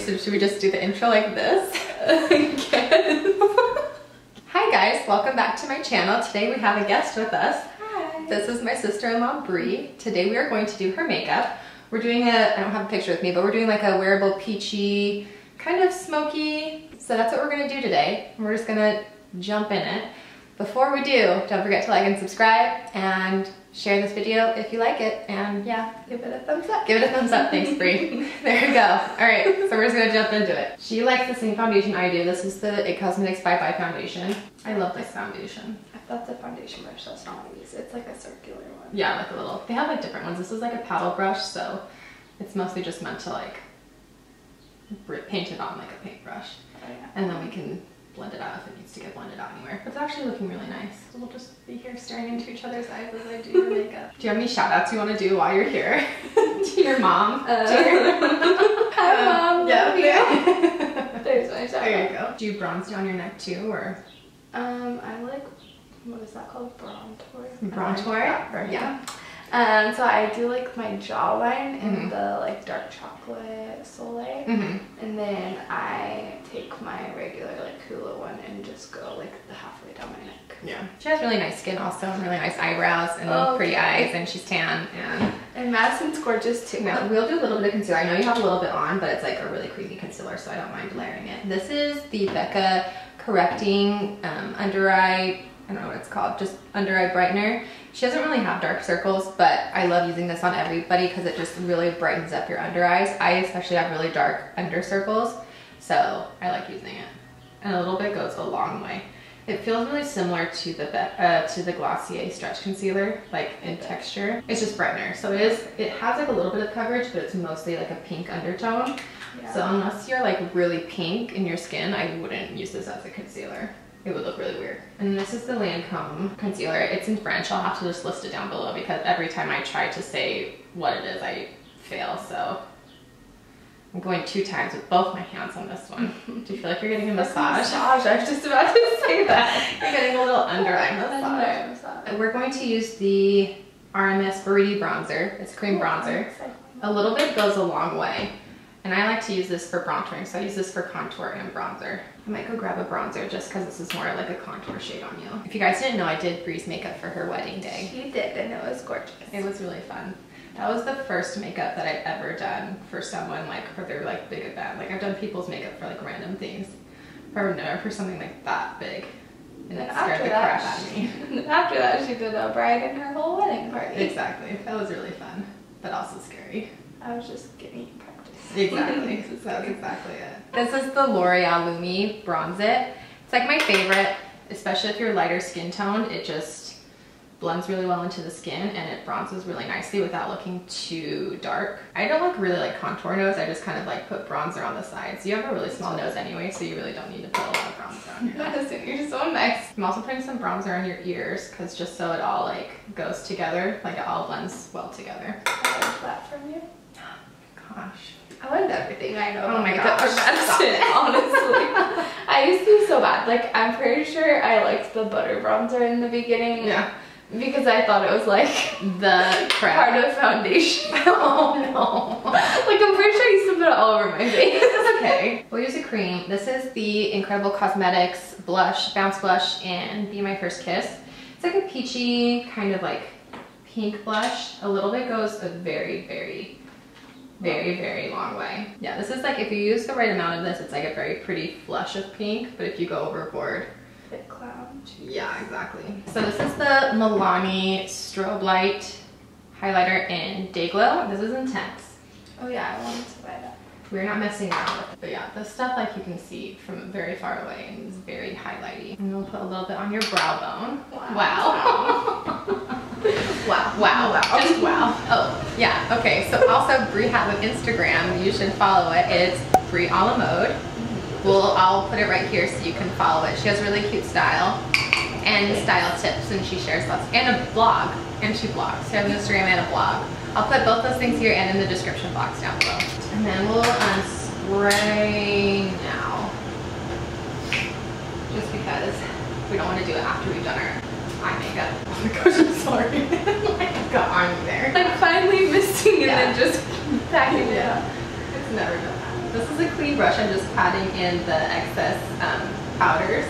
So should we just do the intro like this? Hi guys, welcome back to my channel. Today we have a guest with us. Hi. This is my sister-in-law Bree. Today we are going to do her makeup. We're doing I don't have a picture with me, but we're doing like a wearable peachy, kind of smoky. So that's what we're gonna do today. We're just gonna jump in it. Before we do, don't forget to like and subscribe and share this video if you like it, and yeah, Give it a thumbs up. give it a thumbs up. Thanks, Bree. There we go. All right, so we're just gonna jump into it. She likes the same foundation I do. This is the It Cosmetics by foundation. I love this foundation. That's a foundation brush. That's not one of these. It's like a circular one. Yeah, like a little. They have like different ones. This is like a paddle brush, so it's mostly just meant to like paint it on like a paintbrush, and then we can blend it out if it needs to get blended out anywhere. But it's actually looking really nice. So we'll just be here staring into each other's eyes as I do your makeup. Do you have any shout outs you want to do while you're here? To your mom? Hi mom. Yeah. There's my shout out. There you go. Do you bronze down your neck too, or? I like, what is that called? Bronzer. Bronzer? Yeah. So I do like my jawline in the like dark chocolate Soleil, and then I take my regular like Hula one and just go like the halfway down my neck. Yeah. She has really nice skin also, and really nice eyebrows and pretty eyes, and she's tan. And Madison's gorgeous too. No, we'll do a little bit of concealer. I know you have a little bit on, but it's like a really creamy concealer, so I don't mind layering it. This is the Becca Correcting under eye, I don't know what it's called, just under eye brightener. She doesn't really have dark circles, but I love using this on everybody because it just really brightens up your under eyes. I especially have really dark under circles, so I like using it. And a little bit goes a long way. It feels really similar to the Glossier stretch concealer, like in texture. It's just brightener, so it has like a little bit of coverage, but it's mostly like a pink undertone. Yeah. So unless you're like really pink in your skin, I wouldn't use this as a concealer. It would look really weird. And this is the Lancome concealer. It's in French. I'll have to just list it down below because every time I try to say what it is, I fail. So I'm going 2 times with both my hands on this one. Do you feel like you're getting a massage? I was just about to say that. You're getting a little under eye massage. We're going to use the RMS Buriti bronzer. It's cream bronzer. A little bit goes a long way. And I like to use this for bronzing, so I use this for contour and bronzer. I might go grab a bronzer just because this is more like a contour shade on you. If you guys didn't know, I did Bree's makeup for her wedding day. She did, and it was gorgeous. It was really fun. That was the first makeup that I've ever done for someone, like for their like big event. Like I've done people's makeup for like random things, but never for something like that big. And it scared the crap out of me. After that, she did a bride in her whole wedding party. Exactly. That was really fun, but also scary. I was just getting practice. Exactly. That was exactly it. This is the L'Oreal Bronze It. It's like my favorite, especially if you're lighter skin tone. It just blends really well into the skin and it bronzes really nicely without looking too dark. I don't like really like contour nose. I just kind of like put bronzer on the sides. You have a really small nose anyway, so you really don't need to put a lot of bronzer on your nose. You're so nice. I'm also putting some bronzer on your ears because just so it all like goes together, like it all blends well together. I learned that from you. Gosh. I learned everything I know. Oh my gosh. Honestly. I used to be so bad. Like, I'm pretty sure I liked the butter bronzer in the beginning. Yeah. Because I thought it was like the crap. part of foundation. Oh no. Like, I'm pretty sure I used to put it all over my face. It's okay. We'll use a cream. This is the Incredible Cosmetics blush, Bounce Blush in Be My First Kiss. It's like a peachy, kind of like pink blush. A little bit goes a very, very long way. Yeah, this is like, if you use the right amount of this, it's like a very pretty flush of pink, but if you go overboard, bit cloud. Yeah, exactly. So this is the Milani Strobelight highlighter in Dayglow. This is intense. Oh yeah, I wanted to buy that. We're not messing around with it, but yeah, this stuff like you can see from very far away and it's very highlighty. And we'll put a little bit on your brow bone. Wow. Wow. Just wow. Oh, yeah, okay. So also Bree has an Instagram. You should follow it. It's Bree a la mode. I'll put it right here so you can follow it. She has really cute style and style tips, and she shares lots, and a blog, and she blogs. She has an Instagram and a blog. I'll put both those things here and in the description box down below. And then we'll spray now. Just because we don't want to do it after we've done our eye makeup. Oh my gosh, I'm sorry. Like, got on there. Like finally missing and then just packing it up. It's never done that. This is a clean brush. I'm just patting in the excess powders.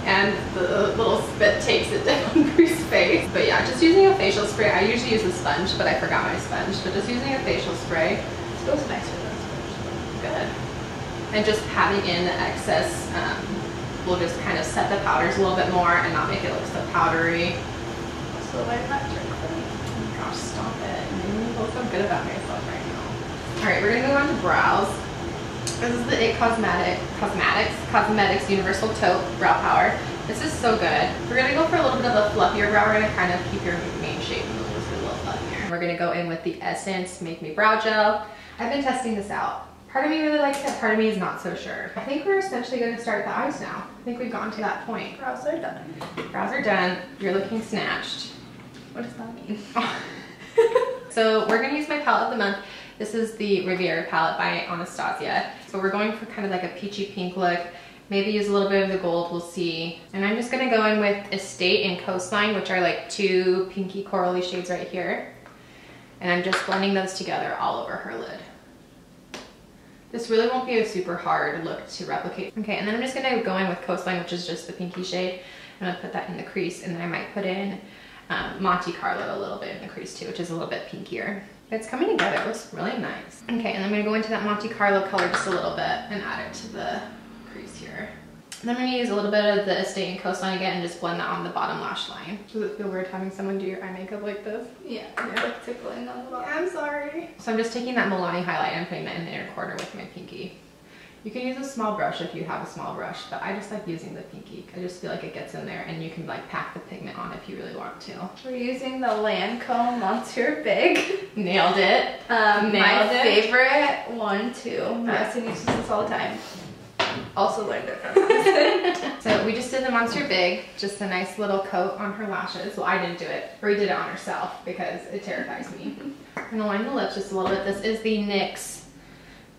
And the little spit takes it down Bree's face. But yeah, just using a facial spray. I usually use a sponge, but I forgot my sponge. But just using a facial spray. It feels nicer than a sponge. Good. And just patting in the excess, we'll just kind of set the powders a little bit more and not make it look so powdery. So I'm not trick for me. Oh my gosh, stop it. I'm making me feel so good about myself right now. Alright, we're gonna move on to brows. This is the IT Cosmetics Universal Taupe Brow Power. This is so good. We're gonna go for a little bit of a fluffier brow. We're gonna kind of keep your main shape and we'll just get a little fluffier. We're gonna go in with the Essence Make Me Brow Gel. I've been testing this out. Part of me really likes it, part of me is not so sure. I think we're essentially gonna start the eyes now. I think we've gotten to that point. Brows are done. Brows are done. You're looking snatched. What does that mean? So we're gonna use my palette of the month. This is the Riviera palette by Anastasia. So we're going for kind of like a peachy pink look. Maybe use a little bit of the gold, we'll see. And I'm just gonna go in with Estate and Coastline, which are like two pinky corally shades right here. And I'm just blending those together all over her lid. This really won't be a super hard look to replicate. Okay, and then I'm just gonna go in with Coastline, which is just the pinky shade. I'm gonna put that in the crease, and then I might put in Monte Carlo a little bit in the crease too, which is a little bit pinkier. It's coming together, it looks really nice. Okay, and I'm gonna go into that Monte Carlo color just a little bit and add it to the crease here. And then I'm gonna use a little bit of the Estate and Coastline again and just blend that on the bottom lash line. Does it feel weird having someone do your eye makeup like this? Yeah, it's like tickling on the bottom. Yeah, I'm sorry. So I'm just taking that Milani highlight and putting that in the inner corner with my pinky. You can use a small brush if you have a small brush, but I just like using the pinky. I just feel like it gets in there and you can like pack the pigment on if you really want to. We're using the Lancome Monsieur Big. Nailed it. My favorite one too. Madison uses this all the time. Also learned it from us. So we just did the Monsieur Big, just a nice little coat on her lashes. Well, I didn't do it. Brie did it on herself because it terrifies me. I'm gonna line the lips just a little bit. This is the NYX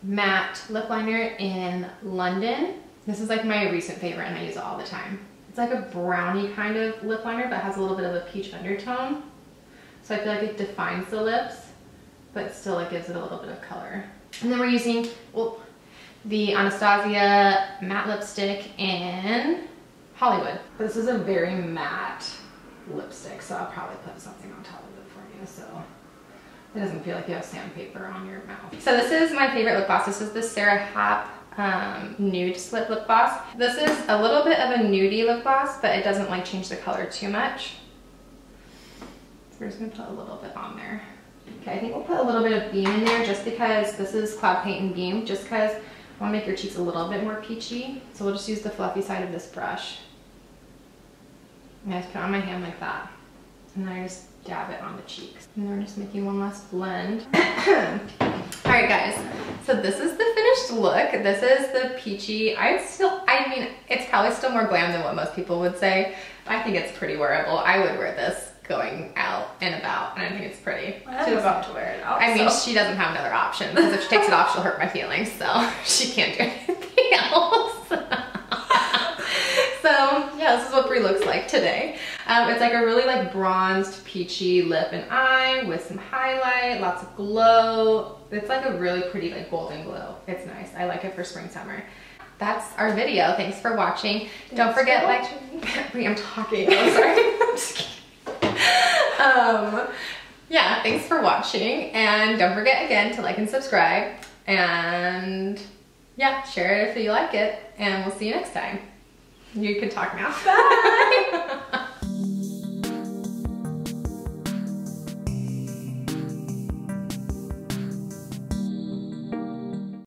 matte lip liner in London. This is like my recent favorite and I use it all the time. It's like a brownie kind of lip liner but has a little bit of a peach undertone. So I feel like it defines the lips but still like gives it a little bit of color. And then we're using, well, the Anastasia matte lipstick in Hollywood. This is a very matte lipstick, so I'll probably put something on top of it for you so it doesn't feel like you have sandpaper on your mouth. So this is my favorite lip gloss. This is the Sara Happ Nude Slip Lip Gloss. This is a little bit of a nudie lip gloss, but it doesn't like change the color too much. So we're just gonna put a little bit on there. Okay, I think we'll put a little bit of Beam in there just because this is Cloud Paint and Beam, just because I want to make your cheeks a little bit more peachy. So we'll just use the fluffy side of this brush. And I just put it on my hand like that. And then I just dab it on the cheeks. And then we're just making one last blend. Alright guys, so this is the finished look. This is the peachy. I mean, it's probably still more glam than what most people would say. I think it's pretty wearable. I would wear this going out and about, and I think it's pretty. I'm about to wear it out. I mean, she doesn't have another option because if she takes it off, she'll hurt my feelings, so she can't do anything else. So yeah, this is what Brie looks like today. It's like a really like bronzed, peachy lip and eye with some highlight, lots of glow. It's like a really pretty like golden glow. It's nice. I like it for spring, summer. That's our video. Thanks for watching. Don't forget, like, Brie, I'm talking. Oh, sorry. I'm just kidding. Yeah, thanks for watching, and don't forget again to like and subscribe, and yeah, share it if you like it, and we'll see you next time. You can talk now. Bye.